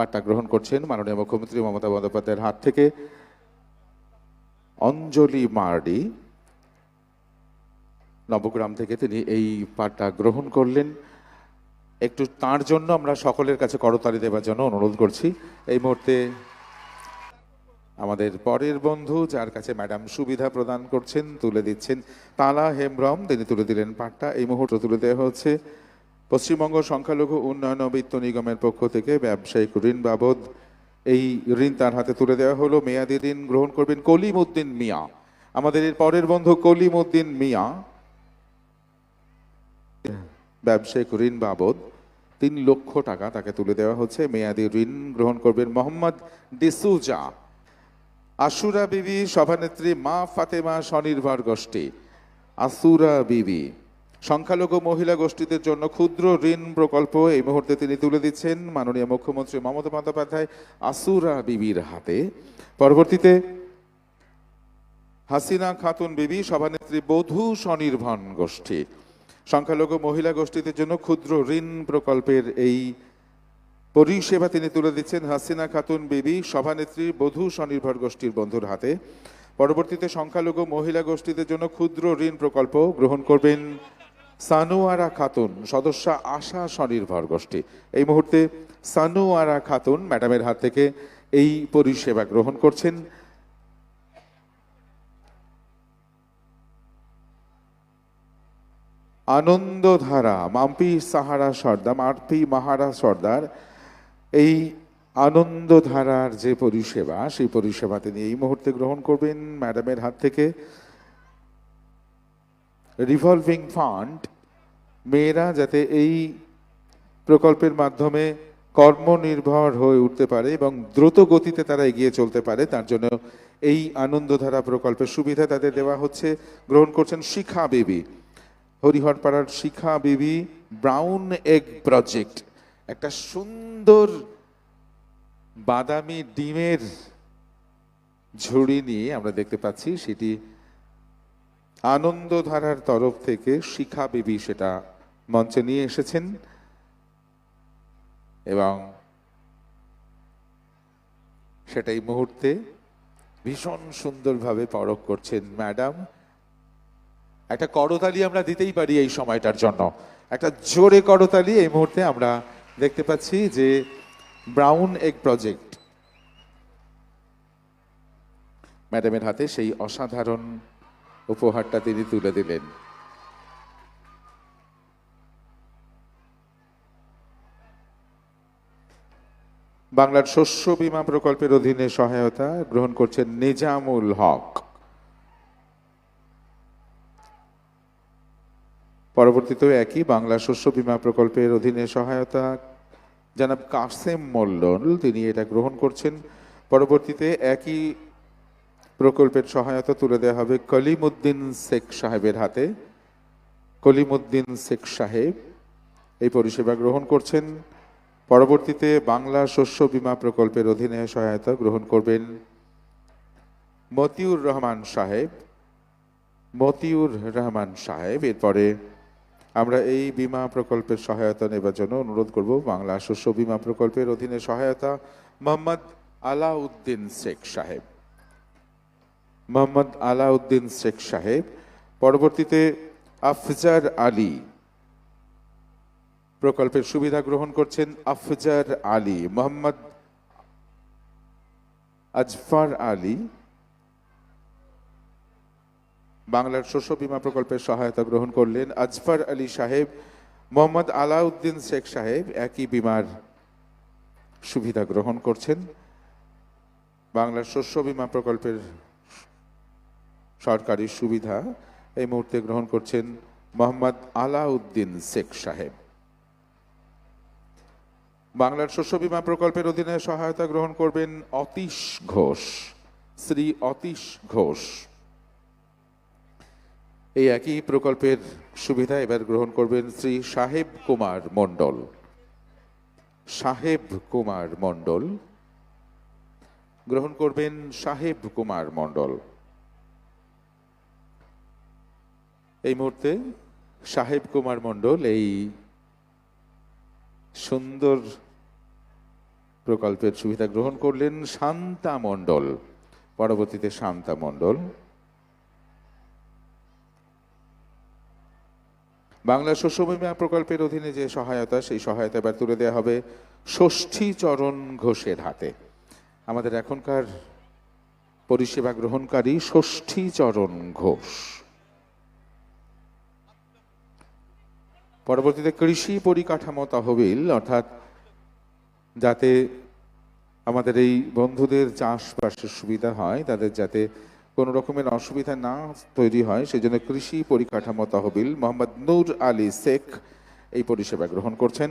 পাঠটা গ্রহণ করছেন মাননীয় মুখ্যমন্ত্রী মমতা বন্দ্যোপাধ্যায়ের হাত থেকে অঞ্জলি মার্ডি, নবগ্রাম থেকে তিনি এই পাঠটা গ্রহণ করলেন। একটু তার জন্য আমরা সকলের কাছে করতালি দেওয়ার জন্য অনুরোধ করছি। এই মুহূর্তে আমাদের পরের বন্ধু, যার কাছে ম্যাডাম সুবিধা প্রদান করছেন, তুলে দিচ্ছেন তালা হেমব্রম, তিনি তুলে দিলেন পাঠটা। এই মুহূর্তে তুলে দেওয়া হচ্ছে পশ্চিমবঙ্গ সংখ্যালঘু উন্নয়ন ও বিত্ত নিগমের পক্ষ থেকে ব্যবসায়িক ঋণ বাবদ এই ঋণ তার হাতে তুলে দেওয়া হলো। মেয়াদি ঋণ গ্রহণ করবেন কলিম উদ্দিন মিয়া। আমাদের এর পরের বন্ধু কলিম উদ্দিন মিয়া, ব্যবসায়িক ঋণ বাবদ 3 লক্ষ টাকা তাকে তুলে দেওয়া হচ্ছে। মেয়াদি ঋণ গ্রহণ করবেন মোহাম্মদ ডিসুজা। আসুরা বিবি সভানেত্রী মা ফাতেমা স্বনির্ভর গোষ্ঠী, আসুরা বিবি সংখ্যালঘু মহিলা গোষ্ঠীদের জন্য ক্ষুদ্র ঋণ প্রকল্প এই মুহূর্তে তিনি তুলে দিচ্ছেন মাননীয় মুখ্যমন্ত্রী মমতা বন্দ্যোপাধ্যায় আসুরা বিবির হাতে। পরবর্তীতে হাসিনা খাতুন বিবি সভানেত্রী বধূ স্বনির্ভর গোষ্ঠী, সংখ্যালঘু মহিলা গোষ্ঠীদের জন্য ক্ষুদ্র ঋণ প্রকল্পের এই পরিষেবা তিনি তুলে দিচ্ছেন হাসিনা খাতুন বিবি সভানেত্রী বধূ স্বনির্ভর গোষ্ঠীর বন্ধুর হাতে। পরবর্তীতে সংখ্যালঘু মহিলা গোষ্ঠীদের জন্য ক্ষুদ্র ঋণ প্রকল্প গ্রহণ করবেন সানুয়ারা খাতুন, সদস্যা আশা স্বনির্ভর গোষ্ঠী। এই মুহূর্তে সানুয়ারা খাতুন ম্যাডামের হাত থেকে এই পরিষেবা গ্রহণ করছেন। আনন্দধারা মাম্পি সাহারা সর্দার, মারপি মাহারা সর্দার, এই আনন্দধারার যে পরিষেবা, সেই পরিষেবা তিনি এই মুহূর্তে গ্রহণ করবেন ম্যাডামের হাত থেকে। রিভলভিং ফান্ড, মেয়েরা যাতে এই প্রকল্পের মাধ্যমে কর্মনির্ভর হয়ে উঠতে পারে এবং দ্রুত গতিতে তারা এগিয়ে চলতে পারে, তার জন্য এই আনন্দধারা প্রকল্পের সুবিধা তাদের দেওয়া হচ্ছে। গ্রহণ করছেন শিখা বিবি, হরিহরপাড়ার শিখা বিবি ব্রাউন এগ প্রজেক্ট। একটা সুন্দর বাদামি ডিমের ঝুড়ি নিয়ে আমরা দেখতে পাচ্ছি, সেটি আনন্দধারার তরফ থেকে শিখা বিবি সেটা মঞ্চে নিয়ে এসেছেন এবং সেটা এই মুহূর্তে ভীষণ সুন্দরভাবে পরখ করছেন ম্যাডাম। একটা করতালি আমরা দিতেই পারি এই সময়টার জন্য, একটা জোরে করতালি। এই মুহূর্তে আমরা দেখতে পাচ্ছি যে ব্রাউন এগ প্রজেক্ট ম্যাডামের হাতে সেই অসাধারণ উপহারটা তিনি তুলে দিলেন। বাংলার শস্য বীমা প্রকল্পের অধীনে সহায়তা গ্রহণ করছেন নিজামুল হক। পরবর্তীতে একই বাংলা শস্য বীমা প্রকল্পের অধীনে সহায়তা জনাব কাসেম মল্লল, তিনি এটা গ্রহণ করছেন। পরবর্তীতে একই প্রকল্পের সহায়তা তুলে দেওয়া হবে কলিম উদ্দিন শেখ সাহেবের হাতে। কলিম উদ্দিন শেখ সাহেব এই পরিষেবা গ্রহণ করছেন। পরবর্তীতে বাংলা শস্য বীমা প্রকল্পের অধীনে সহায়তা গ্রহণ করবেন মতিউর রহমান সাহেব। মতিউর রহমান সাহেব। এরপরে আমরা এই বীমা প্রকল্পের সহায়তা নেবার জন্য অনুরোধ করব বাংলা শস্য বীমা প্রকল্পের অধীনে সহায়তা মোহাম্মদ আলাউদ্দিন শেখ সাহেব। মোহাম্মদ আলাউদ্দিন শেখ সাহেব। পরবর্তীতে আফজার আলী প্রকল্পের সুবিধা গ্রহণ করছেন আফজার আলী। মোহাম্মদ আজফর আলী বাংলার শস্য বীমা প্রকল্পের সহায়তা গ্রহণ করলেন আজফর আলী সাহেব। মোহাম্মদ আলাউদ্দিন শেখ সাহেব একই বীমার সুবিধা গ্রহণ করছেন। বাংলার শস্য বীমা প্রকল্পের সরকারি সুবিধা এই মুহূর্তে গ্রহণ করছেন মোহাম্মদ আলাউদ্দিন শেখ সাহেব। বাংলার শস্য বীমা প্রকল্পের অধীনে সহায়তা গ্রহণ করবেন অতীশ ঘোষ, শ্রী অতীশ ঘোষ। এই একই প্রকল্পের সুবিধা এবার গ্রহণ করবেন শ্রী সাহেব কুমার মণ্ডল। সাহেব কুমার মণ্ডল গ্রহণ করবেন সাহেব কুমার মণ্ডল। এই মুহূর্তে সাহেব কুমার মণ্ডল এই সুন্দর প্রকল্পের সুবিধা গ্রহণ করলেন শান্তা মণ্ডল। পরবর্তীতে শান্তা মণ্ডল। বাংলা শস্য বীমা প্রকল্পের অধীনে যে সহায়তা, সেই সহায়তা এবার তুলে দেওয়া হবে ষষ্ঠীচরণ ঘোষের হাতে। আমাদের এখনকার পরিষেবা গ্রহণকারী ষষ্ঠীচরণ ঘোষ। পরবর্তীতে কৃষি পরিকাঠামো তহবিল, অর্থাৎ যাতে আমাদের এই বন্ধুদের চাষবাসের সুবিধা হয়, তাদের যাতে কোনো রকমের অসুবিধা না তৈরি হয়, সেই জন্য কৃষি পরিকাঠামো তহবিল মোহাম্মদ নূর আলী শেখ এই পরিষেবা গ্রহণ করছেন।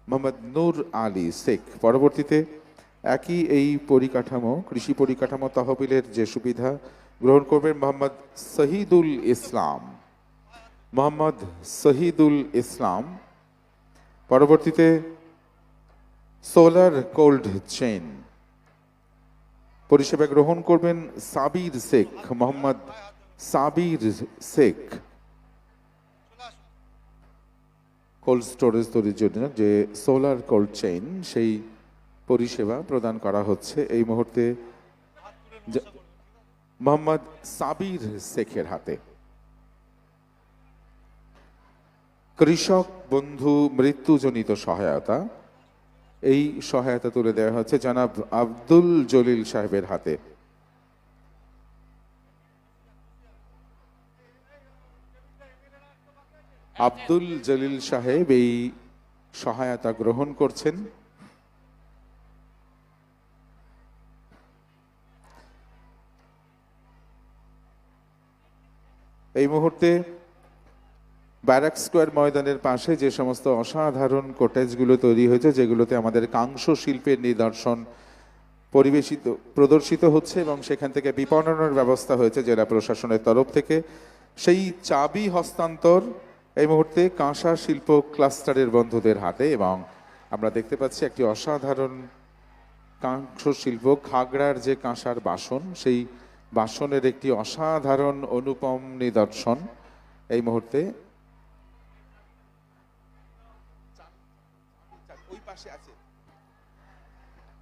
মোহাম্মদ নূর আলী শেখ। পরবর্তীতে একই এই পরিকাঠামো, কৃষি পরিকাঠামো তহবিলের যে সুবিধা গ্রহণ করবেন মোহাম্মদ শহীদুল ইসলাম। মোহাম্মদ শহীদুল ইসলাম। পরবর্তীতে সোলার কোল্ড চেইন পরিষেবা গ্রহণ করবেন সাবির শেখ। মোহাম্মদ সাবির শেখ। কোল্ড স্টোরেজ তৈরির জন্য যে সোলার কোল্ড চেইন, সেই পরিষেবা প্রদান করা হচ্ছে এই মুহূর্তে মোহাম্মদ সাবির শেখের হাতে। কৃষক বন্ধু মৃত্যুজনিত সহায়তা, এই সহায়তা তুলে দেওয়া হচ্ছে জনাব আব্দুল জলিল সাহেবের হাতে। আব্দুল জলিল সাহেব এই সহায়তা গ্রহণ করছেন। এই মুহূর্তে ব্যারাক স্কোয়ার ময়দানের পাশে যে সমস্ত অসাধারণ কটেজগুলো তৈরি হয়েছে, যেগুলোতে আমাদের কাংস শিল্পের নিদর্শন প্রদর্শিত হচ্ছে এবং সেখান থেকে বিপণনের ব্যবস্থা হয়েছে জেলা প্রশাসনের তরফ থেকে, সেই চাবি হস্তান্তর এই মুহূর্তে কাঁসা শিল্প ক্লাস্টারের বন্ধুদের হাতে। এবং আমরা দেখতে পাচ্ছি একটি অসাধারণ কাংস শিল্প, খাগড়ার যে কাঁসার বাসন, সেই বাসনের একটি অসাধারণ অনুপম নিদর্শন এই মুহূর্তে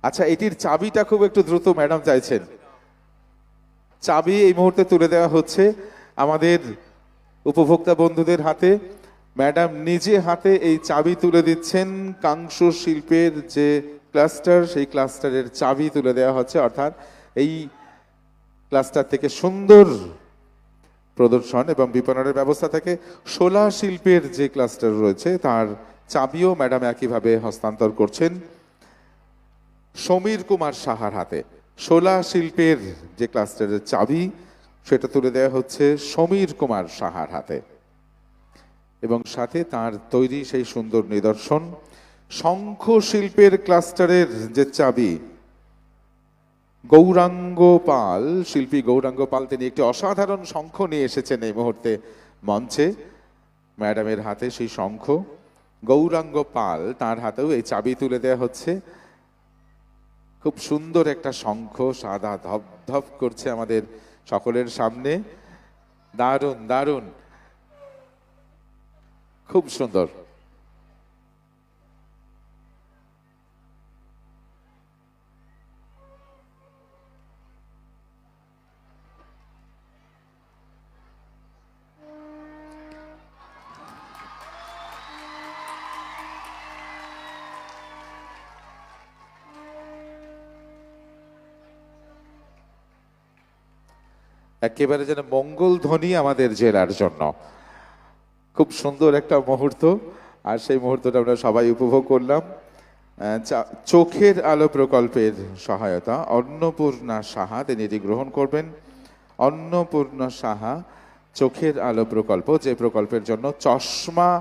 আচ্ছা, এটির চাবিটা খুব একটু দ্রুত ম্যাডাম চাইছেন। চাবি এই মুহূর্তে তুলে দেওয়া হচ্ছে আমাদের উপভোক্তা বন্ধুদের হাতে। ম্যাডাম নিজে হাতে এই চাবি তুলে দিচ্ছেন। কাংস শিল্পের যে ক্লাস্টার, সেই ক্লাস্টারের চাবি তুলে দেওয়া হচ্ছে, অর্থাৎ এই ক্লাস্টার থেকে সুন্দর প্রদর্শন এবং বিপণনের ব্যবস্থা থেকে শোলা শিল্পের যে ক্লাস্টার রয়েছে তার চাবিও ম্যাডাম একইভাবে হস্তান্তর করছেন সমীর কুমার সাহার হাতে। শোলা শিল্পের যে ক্লাস্টারের চাবি, সেটা তুলে দেওয়া হচ্ছে সমীর কুমার সাহার হাতে এবং সাথে তার তৈরি সেই সুন্দর নিদর্শন। শঙ্খ শিল্পের ক্লাস্টারের যে চাবি, গৌরাঙ্গ পাল, শিল্পী গৌরাঙ্গ পাল, তিনি একটি অসাধারণ শঙ্খ নিয়ে এসেছেন এই মুহূর্তে মঞ্চে। ম্যাডামের হাতে সেই শঙ্খ, গৌরাঙ্গ পাল, তার হাতেও এই চাবি তুলে দেওয়া হচ্ছে। খুব সুন্দর একটা শঙ্খ, সাদা ধপধপ করছে আমাদের সকলের সামনে। দারুণ দারুণ, খুব সুন্দর। একেবারে যেন মঙ্গল ধ্বনি আমাদের জেলার জন্য। খুব সুন্দর একটা মুহূর্ত, আর সেই মুহূর্তটা আমরা সবাই উপভোগ করলাম। চোখের আলো প্রকল্পের সহায়তা অন্নপূর্ণা সাহা তিনি এটি গ্রহণ করবেন। অন্নপূর্ণা সাহা, চোখের আলো প্রকল্প, যে প্রকল্পের জন্য চশমা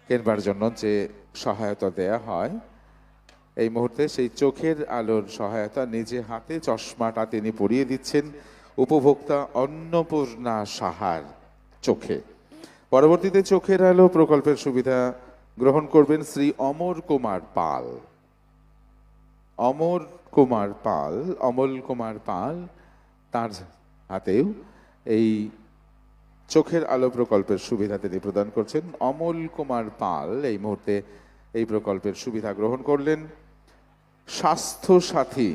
কেনবার জন্য যে সহায়তা দেয়া হয়, এই মুহূর্তে সেই চোখের আলোর সহায়তা নিজে হাতে চশমাটা তিনি পরিয়ে দিচ্ছেন উপভোক্তা অন্নপূর্ণা সাহার চোখে। পরবর্তীতে চোখের আলো প্রকল্পের সুবিধা গ্রহণ করবেন শ্রী অমর কুমার পাল। অমর কুমার পাল, অমল কুমার পাল, তার হাতেও এই চোখের আলো প্রকল্পের সুবিধা তিনি প্রদান করছেন। অমল কুমার পাল এই মুহূর্তে এই প্রকল্পের সুবিধা গ্রহণ করলেন। স্বাস্থ্য সাথী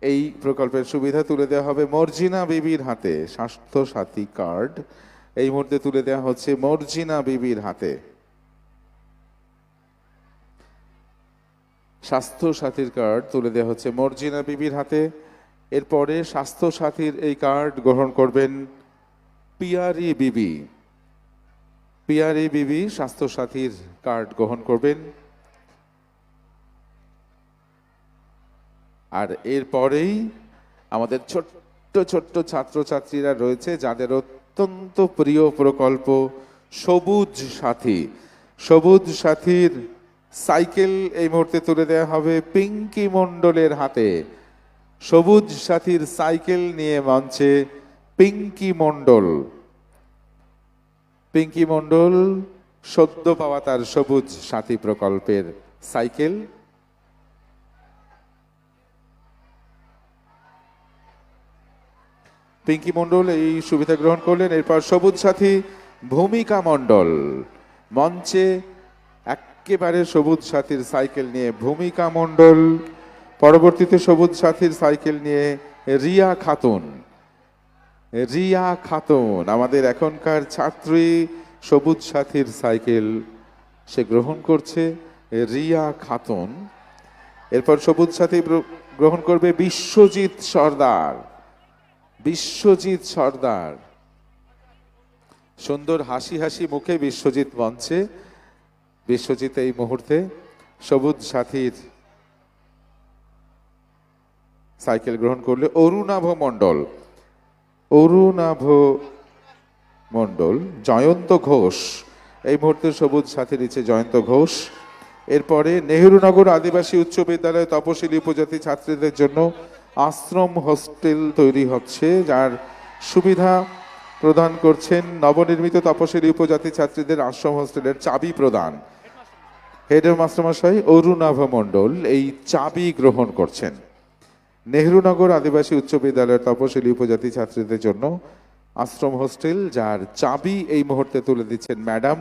এই প্রকল্পের সুবিধা তুলে দেওয়া হবে মর্জিনা বিবির হাতে। স্বাস্থ্য সাথী কার্ড এই মুহূর্তে তুলে দেওয়া হচ্ছে মর্জিনা বিবির হাতে। স্বাস্থ্য সাথীর কার্ড তুলে দেওয়া হচ্ছে মর্জিনা বিবির হাতে। এরপরে স্বাস্থ্য সাথীর এই কার্ড গ্রহণ করবেন পিয়ারি বিবি। পিয়ারি বিবি স্বাস্থ্য সাথীর কার্ড গ্রহণ করবেন। আর এরপরেই আমাদের ছোট্ট ছোট্ট ছাত্রছাত্রীরা রয়েছে যাদের অত্যন্ত প্রিয় প্রকল্প সবুজ সাথী। সবুজ সাথীর সাইকেল এই মুহূর্তে তুলে দেওয়া হবে পিঙ্কি মণ্ডলের হাতে। সবুজ সাথীর সাইকেল নিয়ে মঞ্চে পিঙ্কি মণ্ডল। পিঙ্কি মণ্ডল সদ্য পাওয়া তার সবুজ সাথী প্রকল্পের সাইকেল। পিঙ্কি মণ্ডল এই সুবিধা গ্রহণ করলেন। এরপর সবুজ সাথী ভূমিকা মণ্ডল মঞ্চে একেবারে সবুজ সাথীর সাইকেল নিয়ে ভূমিকা মণ্ডল। পরবর্তীতে সবুজ সাথীর সাইকেল নিয়ে রিয়া খাতুন। রিয়া খাতুন আমাদের এখনকার ছাত্রী, সবুজ সাথীর সাইকেল সে গ্রহণ করছে রিয়া খাতুন। এরপর সবুজ সাথী গ্রহণ করবে বিশ্বজিৎ সর্দার। বিশ্বজিৎ সর্দার সুন্দর হাসি হাসি মুখে বিশ্বজিৎ মঞ্চে। বিশ্বজিৎ এই মুহূর্তে সবুজ সাথীর সাইকেল গ্রহণ করলে অরুণাভ মণ্ডল। অরুণাভ মণ্ডল জয়ন্ত ঘোষ এই মুহূর্তে সবুজ সাথী নিচ্ছে জয়ন্ত ঘোষ। এরপরে নেহেরুনগর আদিবাসী উচ্চ বিদ্যালয় তপশিলি উপজাতি ছাত্রীদের জন্য আশ্রম হোস্টেল তৈরি হচ্ছে, যার সুবিধা প্রদান করছেন নবনির্মিত তপশিলি উপজাতি ছাত্রীদের আশ্রম হোস্টেলের চাবি প্রদান। হেড মাস্টারমশাই অরুণাভ মণ্ডল এই চাবি গ্রহণ করছেন। নেহেরুনগর আদিবাসী উচ্চ বিদ্যালয়ের তপশিলি উপজাতি ছাত্রীদের জন্য আশ্রম হোস্টেল, যার চাবি এই মুহূর্তে তুলে দিচ্ছেন ম্যাডাম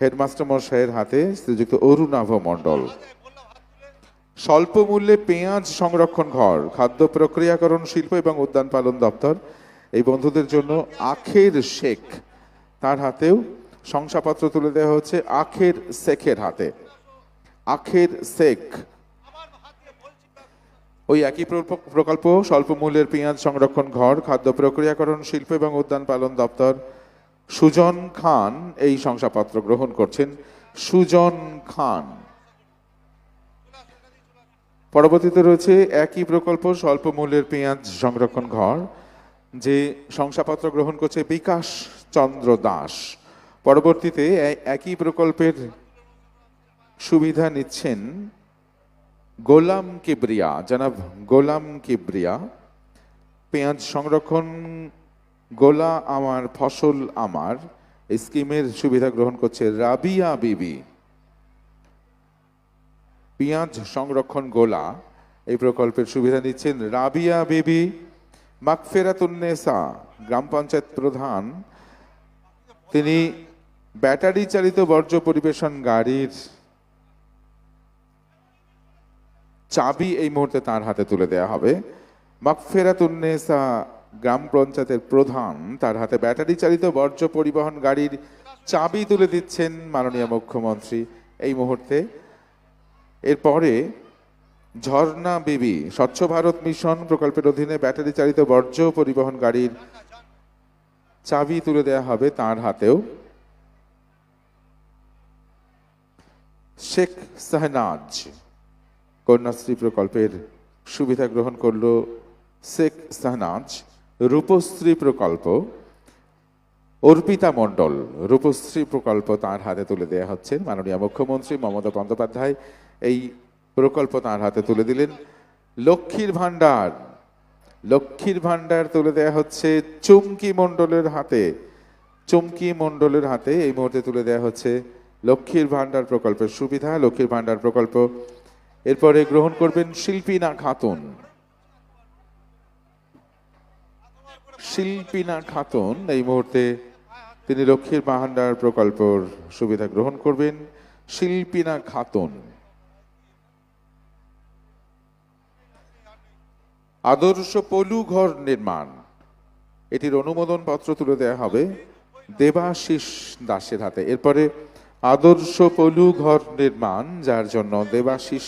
হেডমাস্টার মশাইয়ের হাতে শ্রীযুক্ত অরুণাভ মণ্ডল। স্বল্প মূল্যে পেঁয়াজ সংরক্ষণ ঘর, খাদ্য প্রক্রিয়াকরণ শিল্প এবং উদ্যান পালন দপ্তর এই বন্ধুদের জন্য আখের শেখ তার হাতেও শংসাপত্র তুলে দেওয়া হচ্ছে আখের শেখের হাতে। আখের শেখ ওই একই প্রকল্প স্বল্প মূল্যের পেঁয়াজ সংরক্ষণ ঘর, খাদ্য প্রক্রিয়াকরণ শিল্প এবং উদ্যান পালন দপ্তর সুজন খান এই শংসাপত্র গ্রহণ করছেন। সুজন খান। পরবর্তীতে রয়েছে একই প্রকল্প স্বল্প মূল্যের পেঁয়াজ সংরক্ষণ ঘর, যে শংসাপত্র গ্রহণ করছে বিকাশ চন্দ্র দাস। পরবর্তীতে একই প্রকল্পের সুবিধা নিচ্ছেন গোলাম কিবরিয়া, জনাব গোলাম কিবরিয়া। পেঁয়াজ সংরক্ষণ গোলা আমার ফসল আমার এই স্কিমের সুবিধা গ্রহণ করছে রাবিয়া বিবি। পেঁয়াজ সংরক্ষণ গোলা এই প্রকল্পের সুবিধা নিচ্ছেন রাবিয়া বিবি। মাগফিরাতুন্নেসা গ্রাম পঞ্চায়েত প্রধান, তিনি ব্যাটারি চালিত বর্জ্য পরিবেশন গাড়ির চাবি এই মুহূর্তে তার হাতে তুলে দেওয়া হবে। মাগফিরাতুন্নেসা গ্রাম পঞ্চায়েতের প্রধান, তার হাতে ব্যাটারি চালিত বর্জ্য পরিবহন গাড়ির চাবি তুলে দিচ্ছেন মাননীয় মুখ্যমন্ত্রী এই মুহূর্তে। এরপরে ঝর্ণা বিবি, স্বচ্ছ ভারত মিশন প্রকল্পের অধীনে ব্যাটারি চালিত বর্জ্য পরিবহন গাড়ির চাবি তুলে দেওয়া হবে তার হাতেও। শেখ শাহনাজ কন্যাশ্রী প্রকল্পের সুবিধা গ্রহণ করল শেখ শাহনাজ। রূপশ্রী প্রকল্প অর্পিতা মণ্ডল, রূপশ্রী প্রকল্প তার হাতে তুলে দেওয়া হচ্ছে। মাননীয় মুখ্যমন্ত্রী মমতা বন্দ্যোপাধ্যায় এই প্রকল্প তার হাতে তুলে দিলেন। লক্ষ্মীর ভান্ডার, লক্ষ্মীর ভান্ডার তুলে দেওয়া হচ্ছে চুমকি মণ্ডলের হাতে। চুমকি মণ্ডলের হাতে এই মুহূর্তে তুলে দেওয়া হচ্ছে লক্ষ্মীর ভান্ডার প্রকল্পের সুবিধা, লক্ষ্মীর ভান্ডার প্রকল্প। এরপরে গ্রহণ করবেন শিল্পিনা খাতুন। শিল্পিনা খাতুন এই মুহূর্তে তিনি লক্ষ্মীর ভান্ডার প্রকল্পের সুবিধা গ্রহণ করবেন। শিল্পিনা খাতুন। আদর্শ পলু ঘর নির্মাণ, এটির অনুমোদন পত্র তুলে দেওয়া হবে দেবাশিস দাসের হাতে। এরপরে আদর্শ পলু ঘর নির্মাণ, যার জন্য দেবাশিস